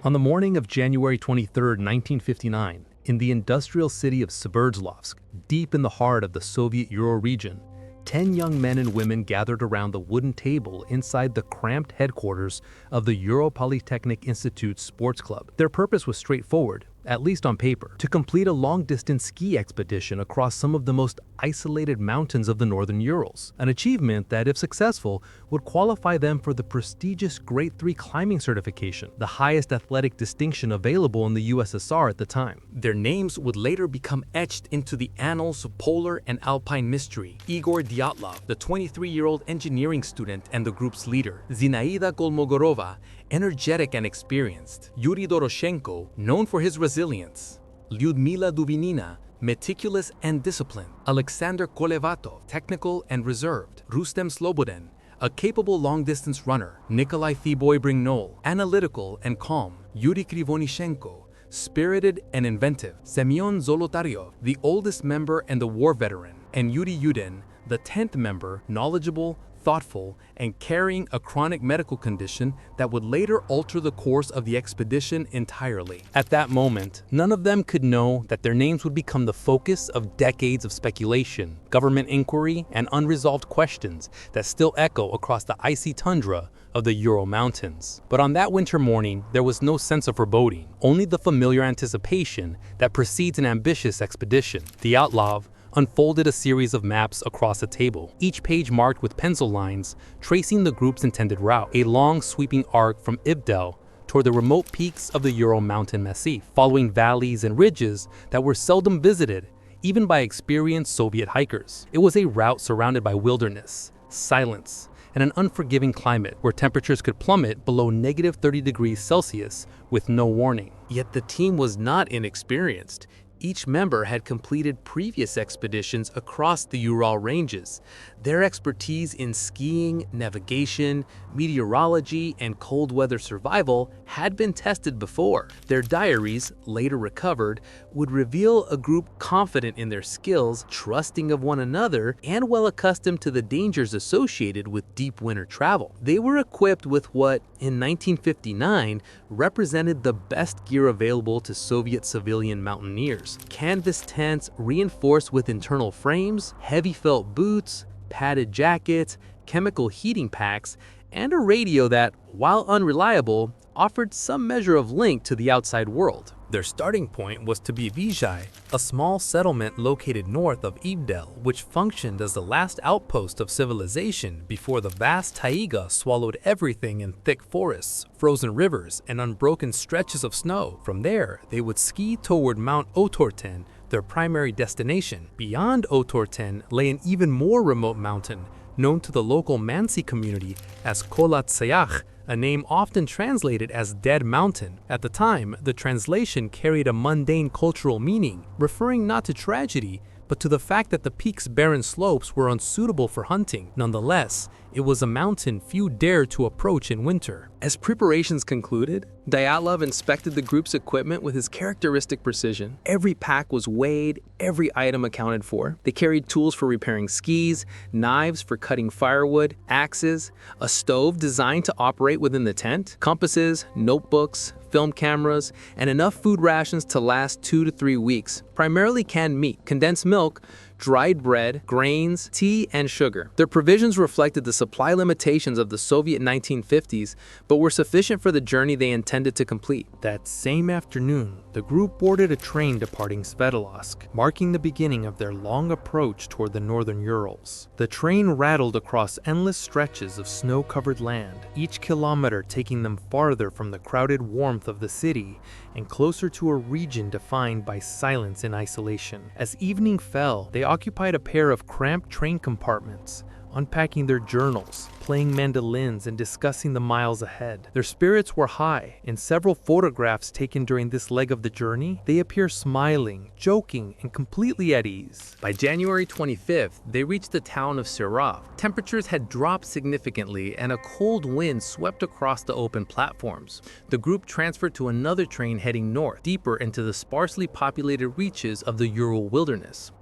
On the morning of January 23, 1959, in the industrial city of Sverdlovsk, deep in the heart of the Soviet Ural region, 10 young men and women gathered around the wooden table inside the cramped headquarters of the Ural Polytechnic Institute's sports club. Their purpose was straightforward, at least on paper, to complete a long-distance ski expedition across some of the most isolated mountains of the northern Urals, an achievement that, if successful, would qualify them for the prestigious Grade 3 climbing certification, the highest athletic distinction available in the USSR at the time. Their names would later become etched into the annals of polar and alpine mystery. Igor Dyatlov, the 23-year-old engineering student and the group's leader; Zinaida Kolmogorova, energetic and experienced; Yuri Doroshenko, known for his resilience; Lyudmila Dubinina, meticulous and disciplined; Alexander Kolevatov, technical and reserved; Rustem Slobodin, a capable long-distance runner; Nikolai Thiboy Brignol, analytical and calm; Yuri Krivonishenko, spirited and inventive; Semyon Zolotaryov, the oldest member and the war veteran; and Yuri Yudin, the 10th member, knowledgeable, thoughtful, and carrying a chronic medical condition that would later alter the course of the expedition entirely. At that moment, none of them could know that their names would become the focus of decades of speculation, government inquiry, and unresolved questions that still echo across the icy tundra of the Ural Mountains. But on that winter morning, there was no sense of foreboding, only the familiar anticipation that precedes an ambitious expedition. Dyatlov unfolded a series of maps across a table, each page marked with pencil lines tracing the group's intended route, a long sweeping arc from Ibdel toward the remote peaks of the Ural mountain massif, following valleys and ridges that were seldom visited, even by experienced Soviet hikers. It was a route surrounded by wilderness, silence, and an unforgiving climate where temperatures could plummet below -30°C with no warning. Yet the team was not inexperienced. Each member had completed previous expeditions across the Ural ranges. Their expertise in skiing, navigation, meteorology, and cold weather survival had been tested before. Their diaries, later recovered, would reveal a group confident in their skills, trusting of one another, and well accustomed to the dangers associated with deep winter travel. They were equipped with what, in 1959, represented the best gear available to Soviet civilian mountaineers: canvas tents reinforced with internal frames, heavy felt boots, padded jackets, chemical heating packs, and a radio that, while unreliable, offered some measure of link to the outside world. Their starting point was to be Vizhai, a small settlement located north of Ibdel, which functioned as the last outpost of civilization before the vast taiga swallowed everything in thick forests, frozen rivers, and unbroken stretches of snow. From there, they would ski toward Mount Otorten, their primary destination. Beyond Otorten lay an even more remote mountain, known to the local Mansi community as Kholat Syakhl, a name often translated as Dead Mountain. At the time, the translation carried a mundane cultural meaning, referring not to tragedy, but to the fact that the peak's barren slopes were unsuitable for hunting. Nonetheless, it was a mountain few dared to approach in winter. As preparations concluded, Dyatlov inspected the group's equipment with his characteristic precision. Every pack was weighed, every item accounted for. They carried tools for repairing skis, knives for cutting firewood, axes, a stove designed to operate within the tent, compasses, notebooks, film cameras, and enough food rations to last 2 to 3 weeks. Primarily canned meat, condensed milk, dried bread, grains, tea, and sugar. Their provisions reflected the supply limitations of the Soviet 1950s, but were sufficient for the journey they intended to complete. That same afternoon, the group boarded a train departing Sverdlovsk, marking the beginning of their long approach toward the northern Urals. The train rattled across endless stretches of snow-covered land, each kilometer taking them farther from the crowded warmth of the city and closer to a region defined by silence and isolation. As evening fell, they occupied a pair of cramped train compartments, unpacking their journals, playing mandolins, and discussing the miles ahead. Their spirits were high. In several photographs taken during this leg of the journey, they appear smiling, joking, and completely at ease. By January 25th, they reached the town of Serov. Temperatures had dropped significantly, and a cold wind swept across the open platforms. The group transferred to another train heading north, deeper into the sparsely populated reaches of the Ural wilderness.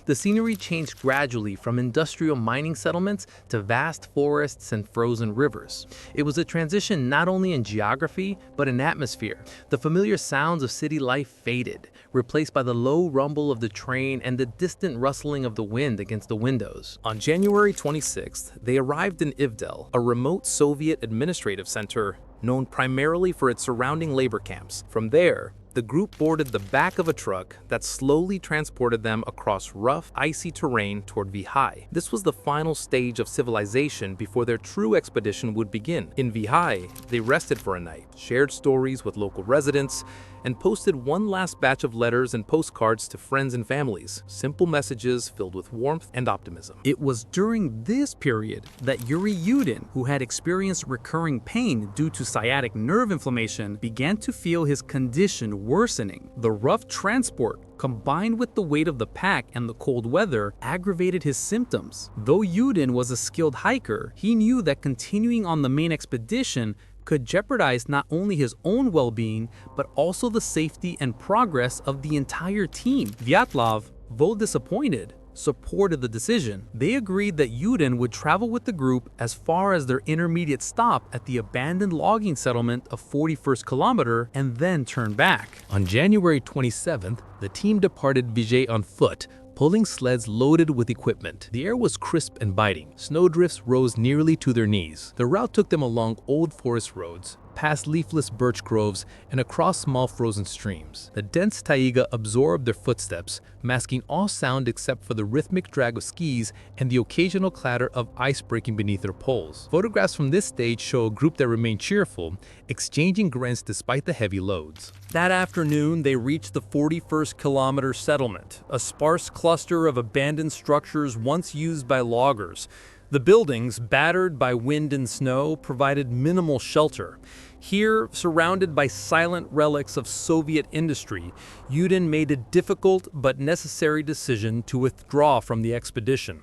The scenery changed gradually from industrial mining settlements to vast forests and frozen rivers. It was a transition not only in geography, but in atmosphere. The familiar sounds of city life faded, replaced by the low rumble of the train and the distant rustling of the wind against the windows. On January 26th, they arrived in Ivdel, a remote Soviet administrative center known primarily for its surrounding labor camps. From there, the group boarded the back of a truck that slowly transported them across rough, icy terrain toward Vihai. This was the final stage of civilization before their true expedition would begin. In Vihai, they rested for a night, shared stories with local residents, and posted one last batch of letters and postcards to friends and families, simple messages filled with warmth and optimism. It was during this period that Yuri Yudin, who had experienced recurring pain due to sciatic nerve inflammation, began to feel his condition worsening. The rough transport, combined with the weight of the pack and the cold weather, aggravated his symptoms. Though Yudin was a skilled hiker, he knew that continuing on the main expedition could jeopardize not only his own well-being, but also the safety and progress of the entire team. Dyatlov, though disappointed, supported the decision. They agreed that Yudin would travel with the group as far as their intermediate stop at the abandoned logging settlement of 41st Kilometer and then turn back. On January 27th, the team departed Vijay on foot, pulling sleds loaded with equipment. The air was crisp and biting. Snowdrifts rose nearly to their knees. The route took them along old forest roads, past leafless birch groves, and across small frozen streams. The dense taiga absorbed their footsteps, masking all sound except for the rhythmic drag of skis and the occasional clatter of ice breaking beneath their poles. Photographs from this stage show a group that remained cheerful, exchanging grins despite the heavy loads. That afternoon, they reached the 41st Kilometer settlement, a sparse cluster of abandoned structures once used by loggers. The buildings, battered by wind and snow, provided minimal shelter. Here, surrounded by silent relics of Soviet industry, Yudin made a difficult but necessary decision to withdraw from the expedition.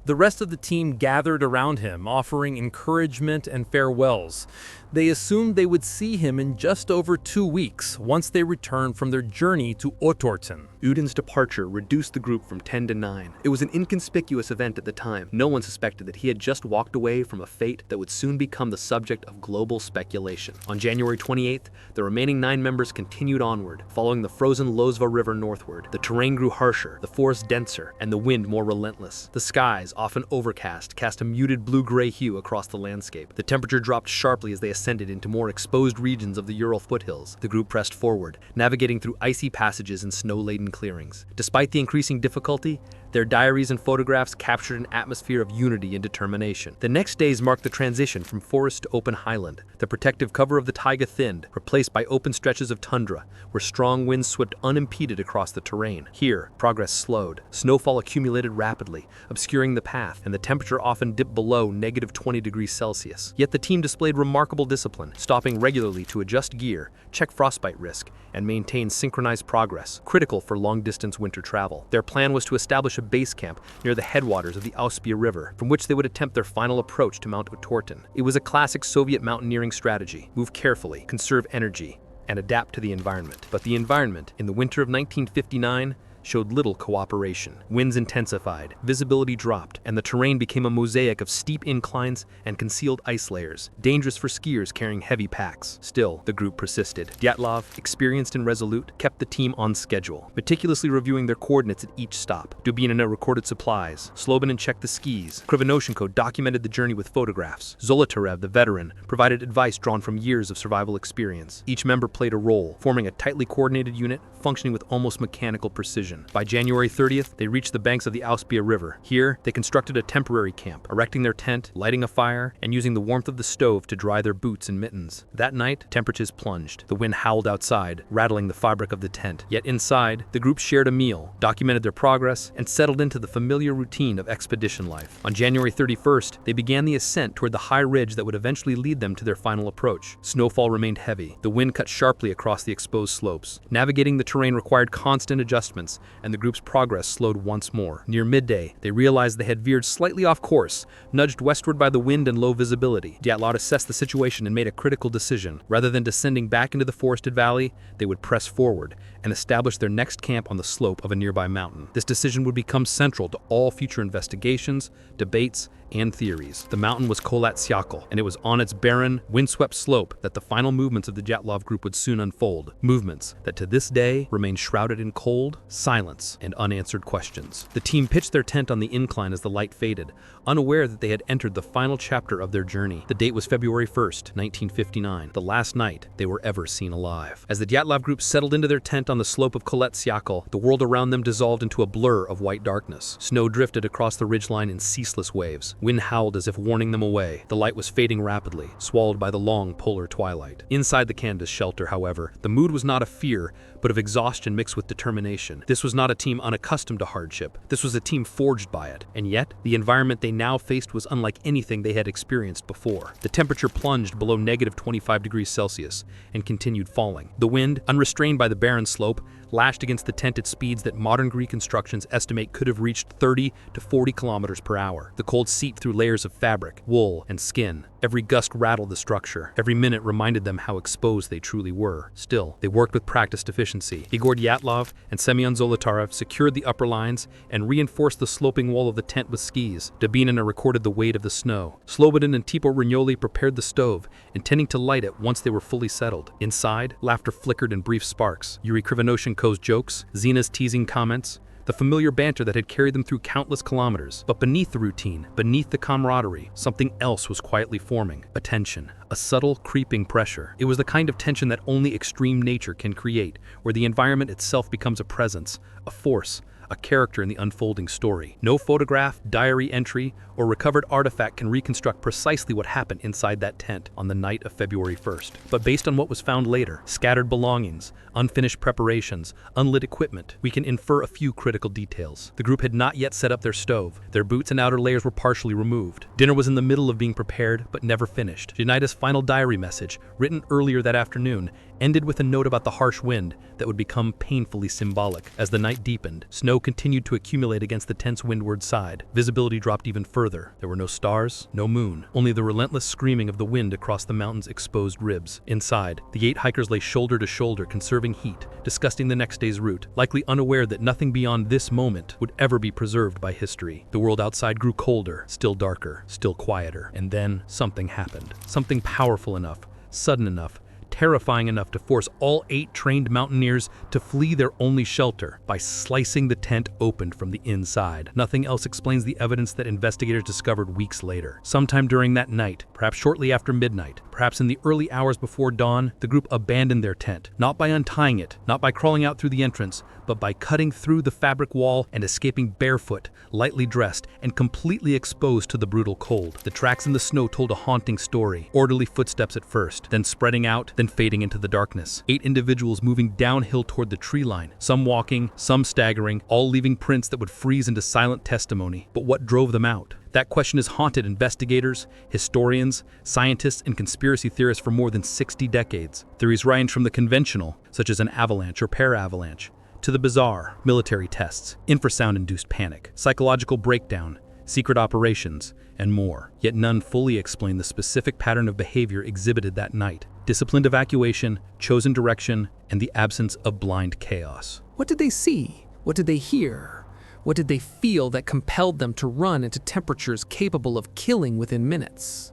The rest of the team gathered around him, offering encouragement and farewells. They assumed they would see him in just over 2 weeks, once they returned from their journey to Otorten. Udin's departure reduced the group from 10 to 9. It was an inconspicuous event at the time. No one suspected that he had just walked away from a fate that would soon become the subject of global speculation. On January 28th, the remaining 9 members continued onward, following the frozen Lozva River northward. The terrain grew harsher, the forest denser, and the wind more relentless. The skies, often overcast, cast a muted blue-gray hue across the landscape. The temperature dropped sharply as they ascended into more exposed regions of the Ural foothills. The group pressed forward, navigating through icy passages and snow-laden clearings. Despite the increasing difficulty, their diaries and photographs captured an atmosphere of unity and determination. The next days marked the transition from forest to open highland. The protective cover of the taiga thinned, replaced by open stretches of tundra, where strong winds swept unimpeded across the terrain. Here, progress slowed. Snowfall accumulated rapidly, obscuring the path, and the temperature often dipped below -20°C. Yet the team displayed remarkable discipline, stopping regularly to adjust gear, check frostbite risk, and maintain synchronized progress, critical for long-distance winter travel. Their plan was to establish a base camp near the headwaters of the Auspia River, from which they would attempt their final approach to Mount Otorten. It was a classic Soviet mountaineering strategy: move carefully, conserve energy, and adapt to the environment. But the environment, in the winter of 1959, showed little cooperation. Winds intensified, visibility dropped, and the terrain became a mosaic of steep inclines and concealed ice layers, dangerous for skiers carrying heavy packs. Still, the group persisted. Dyatlov, experienced and resolute, kept the team on schedule, meticulously reviewing their coordinates at each stop. Dubinina recorded supplies, Slobinin checked the skis, Krivonoshenko documented the journey with photographs. Zolotarev, the veteran, provided advice drawn from years of survival experience. Each member played a role, forming a tightly coordinated unit, functioning with almost mechanical precision. By January 30th, they reached the banks of the Auspia River. Here, they constructed a temporary camp, erecting their tent, lighting a fire, and using the warmth of the stove to dry their boots and mittens. That night, temperatures plunged. The wind howled outside, rattling the fabric of the tent. Yet inside, the group shared a meal, documented their progress, and settled into the familiar routine of expedition life. On January 31st, they began the ascent toward the high ridge that would eventually lead them to their final approach. Snowfall remained heavy. The wind cut sharply across the exposed slopes. Navigating the terrain required constant adjustments, and the group's progress slowed once more. Near midday, they realized they had veered slightly off course, nudged westward by the wind and low visibility. Dyatlov assessed the situation and made a critical decision. Rather than descending back into the forested valley, they would press forward and establish their next camp on the slope of a nearby mountain. This decision would become central to all future investigations, debates, and theories. The mountain was Kholat Syakhl, and it was on its barren, windswept slope that the final movements of the Dyatlov group would soon unfold. Movements that to this day remain shrouded in cold, silence, and unanswered questions. The team pitched their tent on the incline as the light faded, unaware that they had entered the final chapter of their journey. The date was February 1st, 1959, the last night they were ever seen alive. As the Dyatlov group settled into their tent on the slope of Kholat Syakhl, the world around them dissolved into a blur of white darkness. Snow drifted across the ridgeline in ceaseless waves. Wind howled as if warning them away. The light was fading rapidly, swallowed by the long polar twilight. Inside the canvas shelter, however, the mood was not of fear, but of exhaustion mixed with determination. This was not a team unaccustomed to hardship. This was a team forged by it. And yet, the environment they now faced was unlike anything they had experienced before. The temperature plunged below -25°C and continued falling. The wind, unrestrained by the barren slope, lashed against the tent at speeds that modern reconstructions estimate could have reached 30 to 40 kilometers per hour. The cold seeped through layers of fabric, wool, and skin. Every gust rattled the structure. Every minute reminded them how exposed they truly were. Still, they worked with practiced efficiency. Igor Dyatlov and Semyon Zolotarev secured the upper lines and reinforced the sloping wall of the tent with skis. Dubinina recorded the weight of the snow. Slobodin and Tipo Rignoli prepared the stove, intending to light it once they were fully settled. Inside, laughter flickered in brief sparks. Yuri Krivonoshenko's jokes, Zina's teasing comments, the familiar banter that had carried them through countless kilometers. But beneath the routine, beneath the camaraderie, something else was quietly forming. A tension, a subtle, creeping pressure. It was the kind of tension that only extreme nature can create, where the environment itself becomes a presence, a force, a character in the unfolding story. No photograph, diary entry, or recovered artifact can reconstruct precisely what happened inside that tent on the night of February 1st. But based on what was found later, scattered belongings, unfinished preparations, unlit equipment, we can infer a few critical details. The group had not yet set up their stove. Their boots and outer layers were partially removed. Dinner was in the middle of being prepared, but never finished. Leonida's final diary message, written earlier that afternoon, ended with a note about the harsh wind that would become painfully symbolic. As the night deepened, snow continued to accumulate against the tent's windward side. Visibility dropped even further. There were no stars, no moon, only the relentless screaming of the wind across the mountain's exposed ribs. Inside, the 8 hikers lay shoulder to shoulder, conserving heat, discussing the next day's route, likely unaware that nothing beyond this moment would ever be preserved by history. The world outside grew colder, still darker, still quieter. And then something happened. Something powerful enough, sudden enough, terrifying enough to force all 8 trained mountaineers to flee their only shelter by slicing the tent open from the inside. Nothing else explains the evidence that investigators discovered weeks later. Sometime during that night, perhaps shortly after midnight, perhaps in the early hours before dawn, the group abandoned their tent, not by untying it, not by crawling out through the entrance, but by cutting through the fabric wall and escaping barefoot, lightly dressed, and completely exposed to the brutal cold. The tracks in the snow told a haunting story. Orderly footsteps at first, then spreading out, then fading into the darkness. 8 individuals moving downhill toward the tree line, some walking, some staggering, all leaving prints that would freeze into silent testimony. But what drove them out? That question has haunted investigators, historians, scientists, and conspiracy theorists for more than 60 decades. Theories range from the conventional, such as an avalanche or para-avalanche, to the bizarre, military tests, infrasound-induced panic, psychological breakdown, secret operations, and more. Yet none fully explain the specific pattern of behavior exhibited that night. Disciplined evacuation, chosen direction, and the absence of blind chaos. What did they see? What did they hear? What did they feel that compelled them to run into temperatures capable of killing within minutes?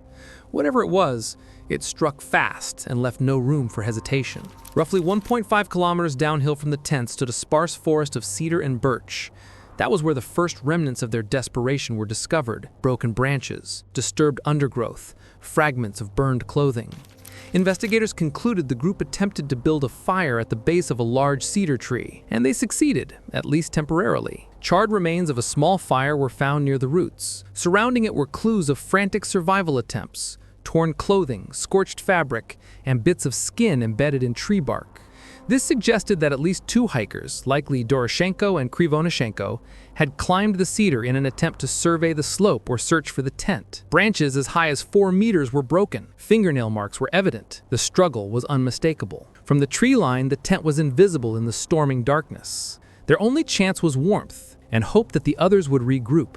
Whatever it was, it struck fast and left no room for hesitation. Roughly 1.5 kilometers downhill from the tent stood a sparse forest of cedar and birch. That was where the first remnants of their desperation were discovered. Broken branches, disturbed undergrowth, fragments of burned clothing. Investigators concluded the group attempted to build a fire at the base of a large cedar tree, and they succeeded, at least temporarily. Charred remains of a small fire were found near the roots. Surrounding it were clues of frantic survival attempts, torn clothing, scorched fabric, and bits of skin embedded in tree bark. This suggested that at least 2 hikers, likely Doroshenko and Krivonoshenko, had climbed the cedar in an attempt to survey the slope or search for the tent. Branches as high as 4 meters were broken. Fingernail marks were evident. The struggle was unmistakable. From the tree line, the tent was invisible in the storming darkness. Their only chance was warmth and hope that the others would regroup.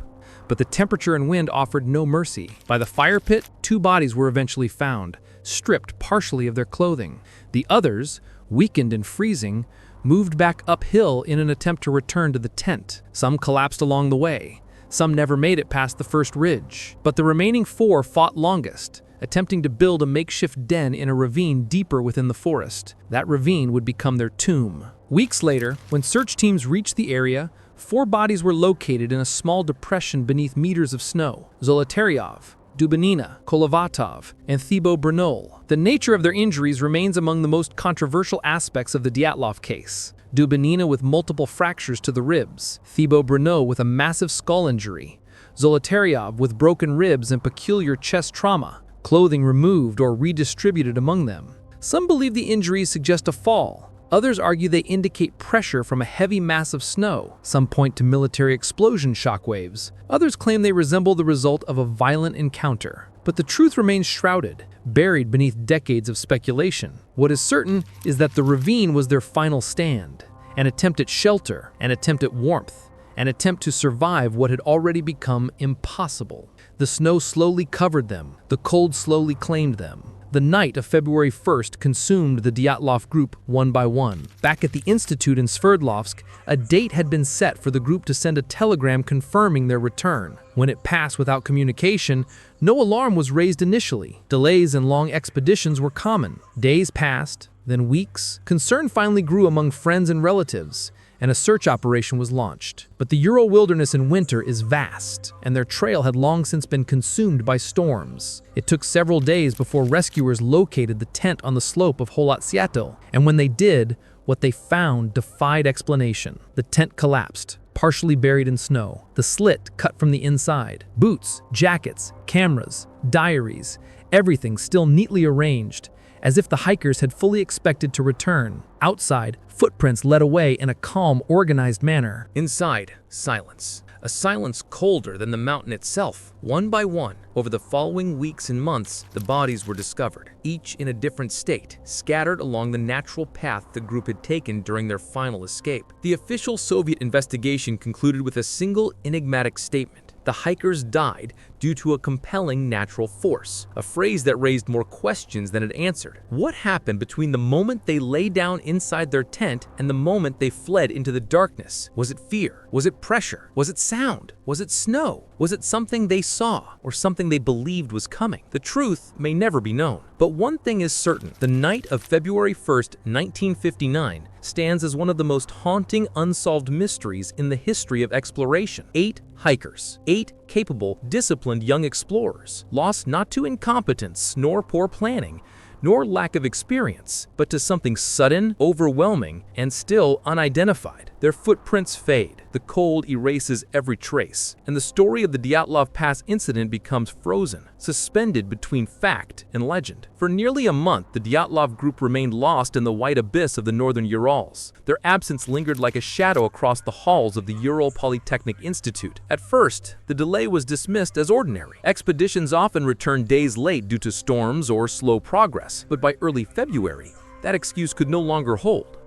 But the temperature and wind offered no mercy. By the fire pit, 2 bodies were eventually found, stripped partially of their clothing. The others, weakened and freezing, moved back uphill in an attempt to return to the tent. Some collapsed along the way. Some never made it past the first ridge. But the remaining 4 fought longest, attempting to build a makeshift den in a ravine deeper within the forest. That ravine would become their tomb. Weeks later, when search teams reached the area, 4 bodies were located in a small depression beneath meters of snow. Zolotaryov, Dubinina, Kolovatov, and Thibaut Brunel. The nature of their injuries remains among the most controversial aspects of the Dyatlov case. Dubinina with multiple fractures to the ribs, Thibaut Brunel with a massive skull injury, Zolotaryov with broken ribs and peculiar chest trauma, clothing removed or redistributed among them. Some believe the injuries suggest a fall. Others argue they indicate pressure from a heavy mass of snow. Some point to military explosion shockwaves. Others claim they resemble the result of a violent encounter. But the truth remains shrouded, buried beneath decades of speculation. What is certain is that the ravine was their final stand, an attempt at shelter, an attempt at warmth, an attempt to survive what had already become impossible. The snow slowly covered them, the cold slowly claimed them. The night of February 1st consumed the Dyatlov group one by one. Back at the institute in Sverdlovsk, a date had been set for the group to send a telegram confirming their return. When it passed without communication, no alarm was raised initially. Delays and long expeditions were common. Days passed, then weeks. Concern finally grew among friends and relatives, and a search operation was launched. But the Ural wilderness in winter is vast, and their trail had long since been consumed by storms. It took several days before rescuers located the tent on the slope of Kholat Syakhl, and when they did, what they found defied explanation. The tent collapsed, partially buried in snow, the slit cut from the inside. Boots, jackets, cameras, diaries, everything still neatly arranged, as if the hikers had fully expected to return. Outside, footprints led away in a calm, organized manner. Inside, silence. A silence colder than the mountain itself. One by one, over the following weeks and months, the bodies were discovered, each in a different state, scattered along the natural path the group had taken during their final escape. The official Soviet investigation concluded with a single enigmatic statement. The hikers died due to a compelling natural force, a phrase that raised more questions than it answered. What happened between the moment they lay down inside their tent and the moment they fled into the darkness? Was it fear? Was it pressure? Was it sound? Was it snow? Was it something they saw or something they believed was coming? The truth may never be known. But one thing is certain. The night of February 1st, 1959 stands as one of the most haunting unsolved mysteries in the history of exploration. 8 hikers, 8 capable, disciplined young explorers, lost not to incompetence nor poor planning, nor lack of experience, but to something sudden, overwhelming, and still unidentified. Their footprints fade, the cold erases every trace, and the story of the Dyatlov Pass incident becomes frozen, suspended between fact and legend. For nearly a month, the Dyatlov group remained lost in the white abyss of the northern Urals. Their absence lingered like a shadow across the halls of the Ural Polytechnic Institute. At first, the delay was dismissed as ordinary. Expeditions often returned days late due to storms or slow progress, but by early February, that excuse could no longer hold.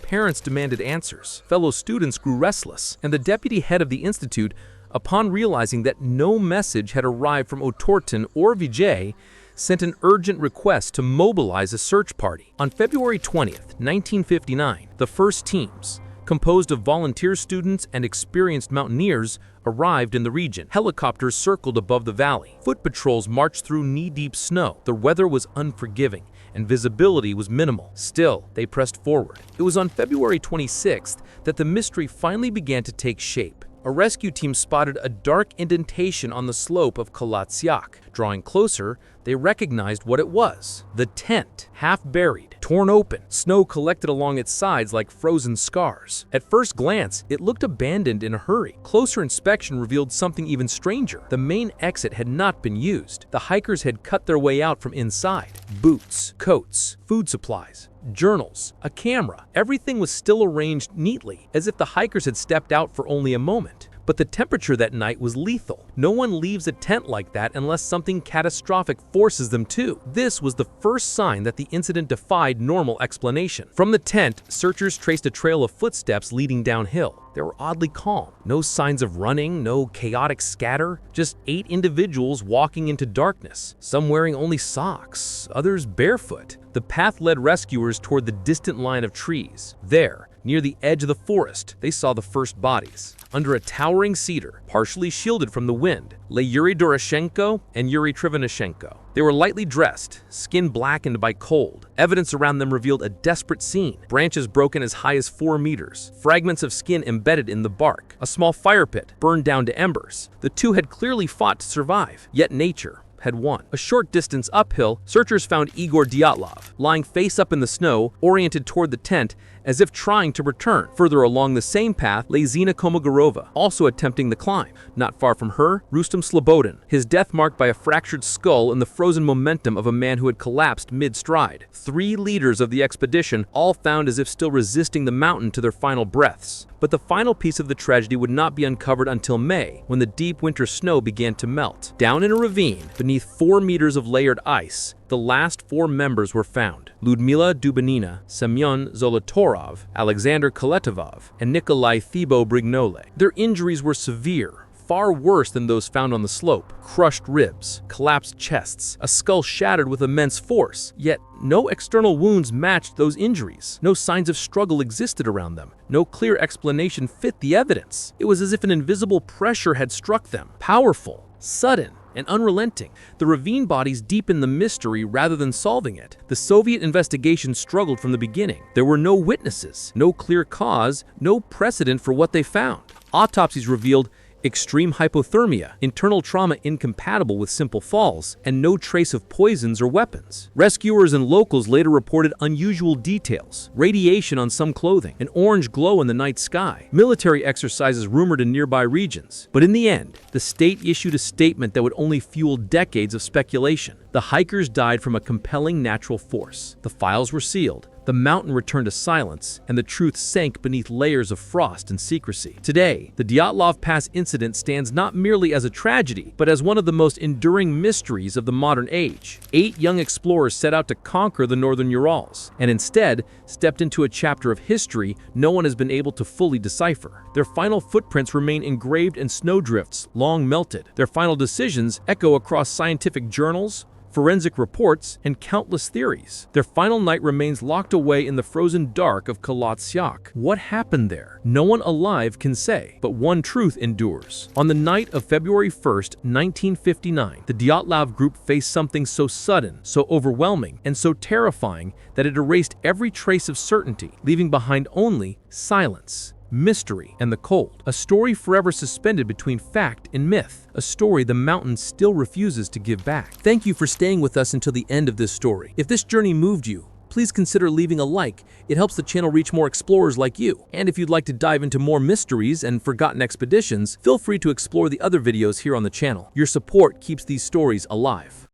Parents demanded answers, fellow students grew restless, and the deputy head of the institute, upon realizing that no message had arrived from Otorten or Vijay, sent an urgent request to mobilize a search party. On February 20th, 1959, the first teams, composed of volunteer students and experienced mountaineers, arrived in the region. Helicopters circled above the valley. Foot patrols marched through knee-deep snow. The weather was unforgiving, and visibility was minimal. Still, they pressed forward. It was on February 26th that the mystery finally began to take shape. A rescue team spotted a dark indentation on the slope of Kholat Syakhl. Drawing closer, they recognized what it was. The tent, half buried, torn open, snow collected along its sides like frozen scars. At first glance, it looked abandoned in a hurry. Closer inspection revealed something even stranger. The main exit had not been used. The hikers had cut their way out from inside. Boots, coats, food supplies, journals, a camera. Everything was still arranged neatly, as if the hikers had stepped out for only a moment. But the temperature that night was lethal. No one leaves a tent like that unless something catastrophic forces them to. This was the first sign that the incident defied normal explanation. From the tent, searchers traced a trail of footsteps leading downhill. They were oddly calm. No signs of running, no chaotic scatter, just 8 individuals walking into darkness, some wearing only socks, others barefoot. The path led rescuers toward the distant line of trees. There, near the edge of the forest, they saw the first bodies. Under a towering cedar, partially shielded from the wind, lay Yuri Doroshenko and Yuri Trivanashenko. They were lightly dressed, skin blackened by cold. Evidence around them revealed a desperate scene. Branches broken as high as 4 meters, fragments of skin embedded in the bark, a small fire pit burned down to embers. The two had clearly fought to survive, yet nature had won. A short distance uphill, searchers found Igor Dyatlov, lying face up in the snow, oriented toward the tent, as if trying to return. Further along the same path lay Zina Komogorova, also attempting the climb. Not far from her, Rustem Slobodin, his death marked by a fractured skull and the frozen momentum of a man who had collapsed mid-stride. 3 leaders of the expedition, all found as if still resisting the mountain to their final breaths. But the final piece of the tragedy would not be uncovered until May, when the deep winter snow began to melt. Down in a ravine, beneath 4 meters of layered ice, the last 4 members were found: Ludmila Dubanina, Semyon Zolotorov, Alexander Koletovov, and Nikolai Thibault-Brignole. Their injuries were severe, far worse than those found on the slope. Crushed ribs, collapsed chests, a skull shattered with immense force. Yet, no external wounds matched those injuries. No signs of struggle existed around them. No clear explanation fit the evidence. It was as if an invisible pressure had struck them, powerful, sudden, and unrelenting. The ravine bodies deepened the mystery rather than solving it. The Soviet investigation struggled from the beginning. There were no witnesses, no clear cause, no precedent for what they found. Autopsies revealed extreme hypothermia, internal trauma incompatible with simple falls, and no trace of poisons or weapons. Rescuers and locals later reported unusual details: radiation on some clothing, an orange glow in the night sky, military exercises rumored in nearby regions. But in the end, the state issued a statement that would only fuel decades of speculation. The hikers died from a compelling natural force. The files were sealed. The mountain returned to silence, and the truth sank beneath layers of frost and secrecy. Today, the Dyatlov Pass incident stands not merely as a tragedy, but as one of the most enduring mysteries of the modern age. 8 young explorers set out to conquer the northern Urals, and instead stepped into a chapter of history no one has been able to fully decipher. Their final footprints remain engraved in snowdrifts long melted. Their final decisions echo across scientific journals, forensic reports, and countless theories. Their final night remains locked away in the frozen dark of Kholat Syakhl. What happened there? No one alive can say, but one truth endures. On the night of February 1st, 1959, the Dyatlov group faced something so sudden, so overwhelming, and so terrifying that it erased every trace of certainty, leaving behind only silence, mystery, and the cold. A story forever suspended between fact and myth. A story the mountain still refuses to give back. Thank you for staying with us until the end of this story. If this journey moved you, please consider leaving a like. It helps the channel reach more explorers like you. And if you'd like to dive into more mysteries and forgotten expeditions, feel free to explore the other videos here on the channel. Your support keeps these stories alive.